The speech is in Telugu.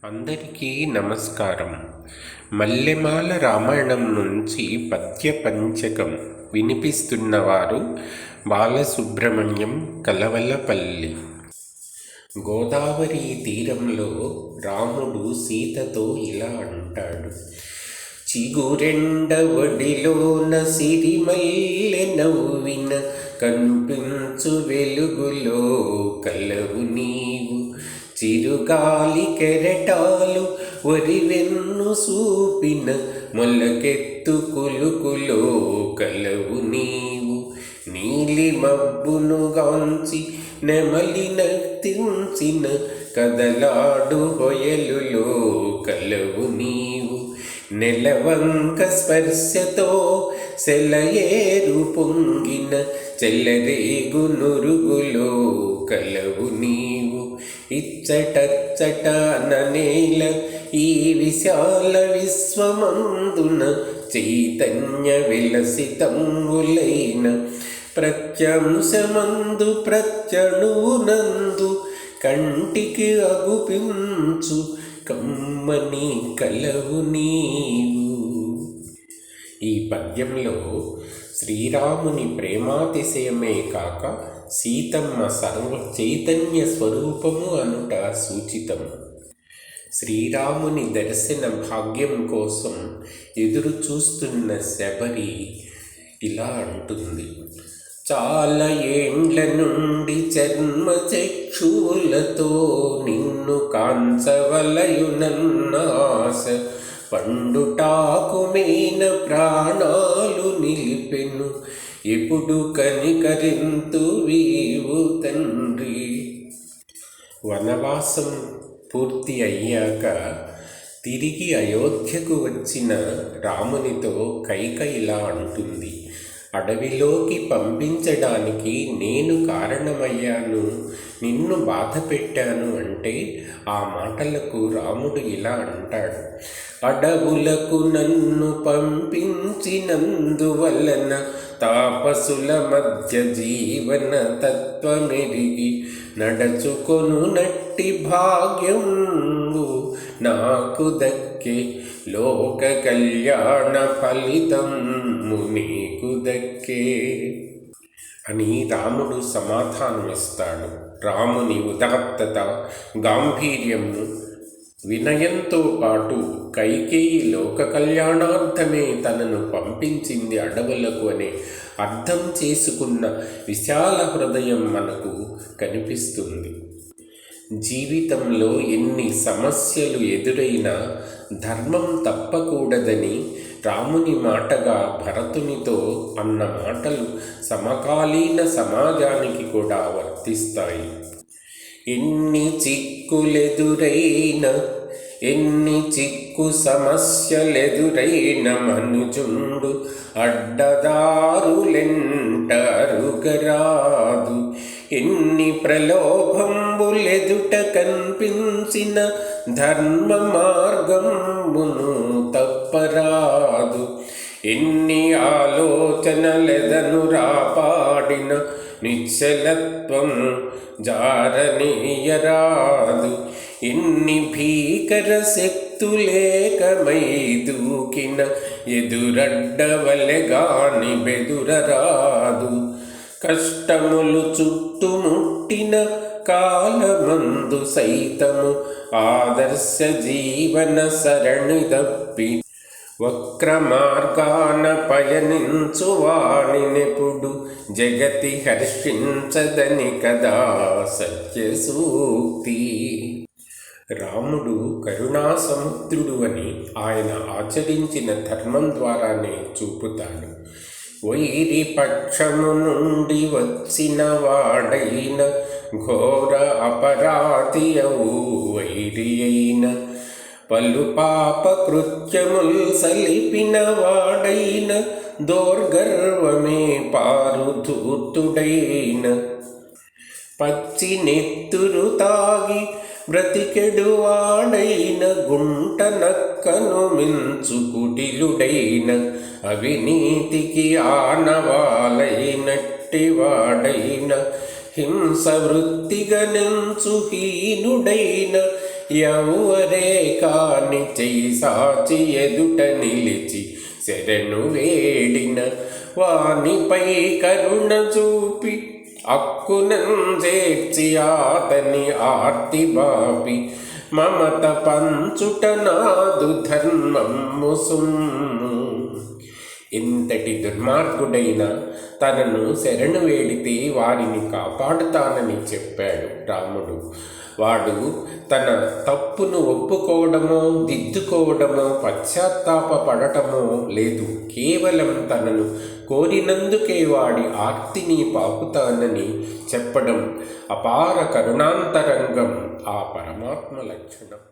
అందరికీ నమస్కారం. మల్లెమాల రామాయణం నుంచి పద్య పంచకం వినిపిస్తున్నవారు బాలసుబ్రహ్మణ్యం కలవలపల్లి. గోదావరి తీరంలో రాముడు సీతతో ఇలా అంటాడు: చిగురెండ ఒడిలోన సిరిమల్లె నవ్విన కనిపించు వెలుగులో కలవు నీవు, చిరుగాలి కెరటాలు ఒరివెన్ను సూపిన మొలకెత్తు కులుకులో కలవు నీవు, నీలి మబ్బును గాంచి నెమలి నర్తించిన కదలాడు హొయలులో కలవు నీవు, నెలవంక స్పర్శతో సెలయేరు పొంగిన చెల్లరేగు నురుగులో కలవు నీవు, ఇచ్చటచ్చట ననేల ఈ విశాల విశ్వమందున చైతన్య విలసితంబులైన ప్రత్యంశమందు ప్రత్యణువునందు కంటికి అగుపించు కమ్మని కలవు నీవు. ఈ పద్యంలో శ్రీరాముని ప్రేమాతిశయమే కాక సీతమ్మ సర్వ చైతన్య స్వరూపము అనుట సూచితం. శ్రీరాముని దర్శన భాగ్యం కోసం ఎదురు చూస్తున్న శబరి ఇలా అంటుంది: చాలా ఏండ్ల నుండి చర్మ చక్షువులతో నిన్ను కాంచవలయునన్నాస, పండుటాకు మేన ప్రాణాలు నిలిపెను, ఎప్పుడు కనికరింతు వీవు తండ్రి. వనవాసం పూర్తి అయ్యాక తిరిగి అయోధ్యకు వచ్చిన రామునితో కైక ఇలా అంటుంది: అడవిలోకి పంపించడానికి నేను కారణమయ్యాను, నిన్ను బాధ పెట్టాను అంటే ఆ మాటలకు రాముడు ఇలా అంటాడు: అడవులకు నన్ను పంపించినందువలన తాపసుల మధ్య జీవన తత్వమెరిగి నడచుకొను నట్టి భాగ్యంబు నాకు దక్కే, లోక కళ్యాణ ఫలితము నీకు దక్కే అని రాముడు సమాధానమిస్తాడు. రాముని ఉదాత్తత, గాంభీర్యము, వినయంతో పాటు కైకేయి లోక కళ్యాణార్థమే తనను పంపించింది అడవులకు అనే అర్థం చేసుకున్న విశాల హృదయం మనకు కనిపిస్తుంది. జీవితంలో ఎన్ని సమస్యలు ఎదురైనా ధర్మం తప్పకూడదని రాముని మాటగా భరతునితో అన్న మాటలు సమకాలీన సమాజానికి కూడా వర్తిస్తాయి. ఎన్ని చిక్కులెదురైనా, ఎన్ని చిక్కు సమస్యలెదురైన మనుజుండు అడ్డదారులెంట అరుగరాదు, ఎన్ని ప్రలోభంబులెదుట కనిపించిన ధర్మ మార్గమును తప్పరాదు, ఎన్ని ఆలోచనలెదను రాపాడిన నిశ్చలత్వం జారనీయరాదు, ఎన్ని భీకర శక్తులేకమై దూకిన ఎదురడ్డవలెగాని బెదురరాదు, కష్టములు చుట్టుముట్టిన కాలమందు సైతము ఆదర్శ జీవన సరణి తప్పి వక్ర మార్గాన పయనించు వాణినెప్పుడు జగతి హర్షించదని కదా సత్య సూక్తి. రాముడు కరుణాసముద్రుడు అని ఆయన ఆచరించిన ధర్మం ద్వారానే చూపుతాడు. వైరి పక్షము నుండి వచ్చిన వాడైన ఘోర అపరాధియవు వైరి అయిన, పలు పాప కృత్యముల్ సలిపిన వాడైన దోర్గర్వమే పారు ధూర్తుడైన, పచ్చి నెత్తురు తాగి బ్రతికెడు వాడైన గుంట నక్కను మించు కుటిలుడైన, అవినీతికి ఆనవాలైనట్టి వాడైన, హింస వృత్తిగా నెంచు హీనుడైన ఎవరే కాని చెయ్యి సాచి ఎదుట నిలిచి శరణు వేడిన వానిపై కరుణ చూపి అక్కునంజేర్చి ఆతని ఆర్తి బాపి మమత పంచుట నాదు ధర్మము సుమ్ము. ఎంతటి దుర్మార్గుడైన తనను శరణు వేడితే వారిని కాపాడుతానని చెప్పాడు రాముడు. వాడు తన తప్పును ఒప్పుకోవడమో దిద్దుకోవడమో పశ్చాత్తాపడటమో లేదు. కేవలం తనను కోరినందుకే వాడి ఆర్తిని పాపుతానని చెప్పడం అపార కరుణాంతరంగం ఆ పరమాత్మ లక్షణం.